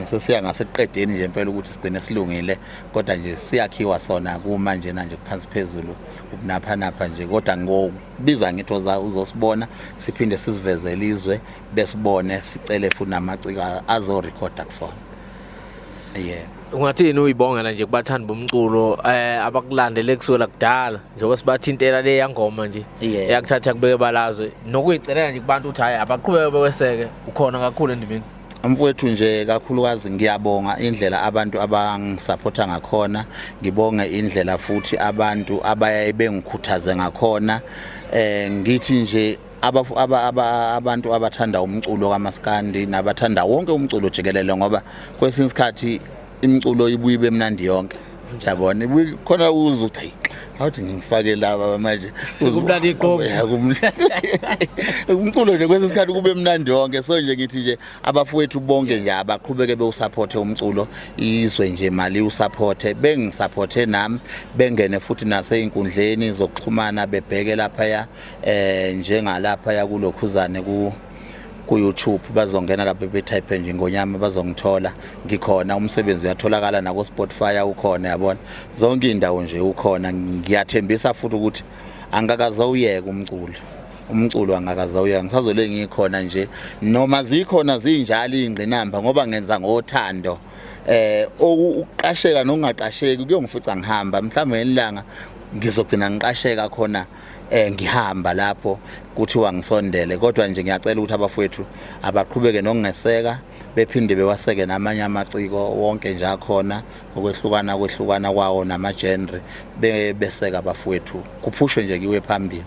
sesiya ngaseqedeni nje impela ukuthi sigcine silungile kodwa nje siyakhiwa sona kumanje nje phansi phezulu napha nje kodwa ngokubiza ngitho uzosibona siphinde sisivezele izwe besibone sicele futhi namaciko azo recorda kusona ungathini uyibongela nje kubathandi bomculo abakulandele kusuka kudala njengoba sibathintela le yangoma nje yakuthatha kubeke balazwe nokuyicelela nje kubantu uthi hayi abaqhubeke beweseke ukhona kakhulu endimeni mfowethu nje kakhulukazi ngiyabonga indlela abantu abangisupporta ngakhona ngibonge indlela futhi abantu abayaye bengikhuthaze ngakhona ngithi nje abantu abathanda umculo kaMaskandi nabathanda wonke umculo jikelele ngoba kwesinye isikhathi imculo ibuye bemnandi yonke uyabona khona uza uthi hayi awuthi ngifake laba manje sekumnandi iqobo umculo nje kwesinye isikhathi kube mnandi yonke so nje ngithi nje abafowethu bonke nje abaqhubeke bewusupport umculo izwe nje mali usupport bengisupporte nami bengene futhi naseinkundleni zokuxhumana bebheke lapha njengalapha kulokhuzane ku YouTube bazongena lapha betype nje Ngonyama bazongithola ngikhona umsebenzi uyatholakala na ku Spotify ukhona yabona zonke indawo nje ukhona ngiyathembisa futhi ukuthi angakazawuyeka umculo angakazawuyeka ngisazole ngikhona nje noma zikhona zinjalo ingqinamba ngoba ngenza ngothando ukuqasheka nokungaqasheki kuyongifica ngihamba mhlawumbe ngelanga ngizogcina ngiqasheka khona ngihamba lapho kuthiwa ngisondele kodwa nje ngiyacela ukuthi abafowethu abaqhubeke nokungeseka bephinde bewaseke namanye amaciko wonke nje akhona okwehlukana kwawo namagenre beseka abafowethu kuphushwe nje kiwe phambili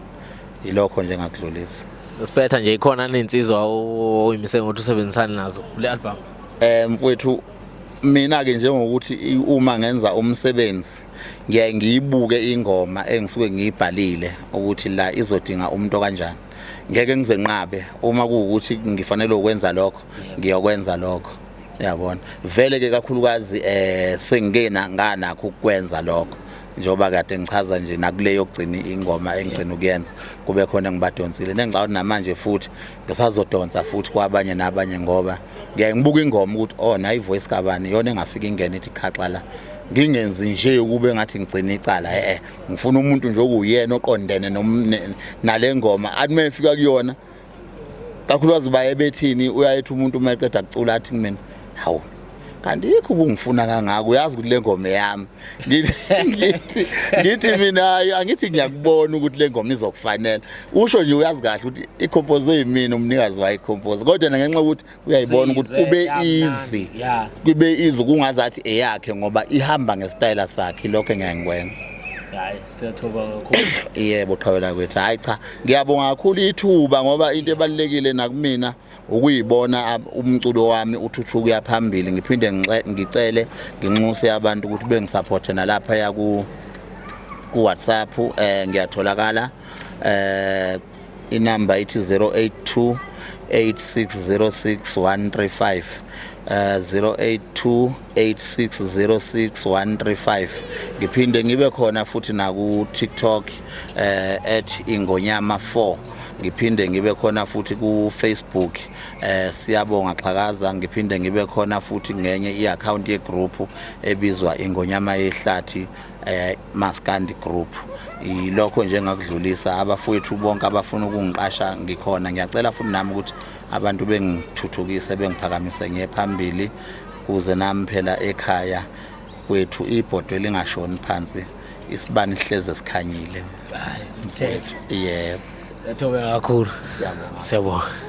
ilokho nje ngakudlulisa sesiphetha nje ikhona nensizwa oyimise ngokuthi usebenzisana nazo kule album mfowethu mina ke njengokuthi uma ngenza umsebenzi ngiyaye ngiyibuke ingoma engisuke ngiyibhalile ukuthi la izodinga umuntu kanjani ngeke ngizenqabe uma kuukuthi ngifanele ukwenza lokho ngiyokwenza lokho yabona vele ke kakhulukazi sengena nganakho ukwenza lokho njoba kade ngichaza nje nakuleyo yokugcina ingoma engicina ukuyenza kube khona ngibadonsile nengicabanga namanje futhi ngisazodonsa futhi kwabanye nabanye ngoba ngiyaye ngibuka ingoma ukuthi na ivoice kabani yona engafika ingene ithi khaxa la ngingenzi nje ukube ngathi ngicina icala ngifuna umuntu nje okuyena oqondene nale ngoma athi mefika kuyona kakhulukazi baye bethini uyayethi umuntu uma eqeda kucula athi kumina hawu kanti yikho ubungifuna kangaka uyazi ukuthi le ngoma yami ngithi mina angithi ngiyakubona ukuthi le ngoma izokufanela usho nje uyazi kahle ukuthi icompose yimina umnikazi wayicompose kodwa ngenxa ukuthi uyayibona ukuthi kube easy kungazathi eyakhe ngoba ihamba ngesitayela sakhe lokho ngiyangikwenza hayi siyathoba kakhulu yebo qhawela kwethu hayi cha ngiyabonga kakhulu ithuba ngoba into ebalekile nakumina ukuyibona umculo wami uthuthuka yaphambili ngiphinde ngicele nginxuse abantu ukuthi bengisupporte nalapha ya ku WhatsApp ngiyatholakala inamba ithi 082 8606 135 0828606 ngiphinde ngibe khona futhi na ku TikTok @ingonyama4 ngiphinde ngibe khona futhi ku Facebook siyabonga xhakaza ngiphinde ngibe khona futhi ngenye iaccount ye group ebizwa Ingonyama yehlathi Maskandi group ilokho nje ngakudlulisa abafowethu bonke abafuna ukungiqasha ngikhona ngiyacela futhi nami ukuthi abantu bengithuthukise bengiphakamise ngephambili kuze nami phela ekhaya kwethu ibhodwe lingashoni phansi isibani hleze sikhanyile mfethu yebo siyathoba kakhulu siyabonga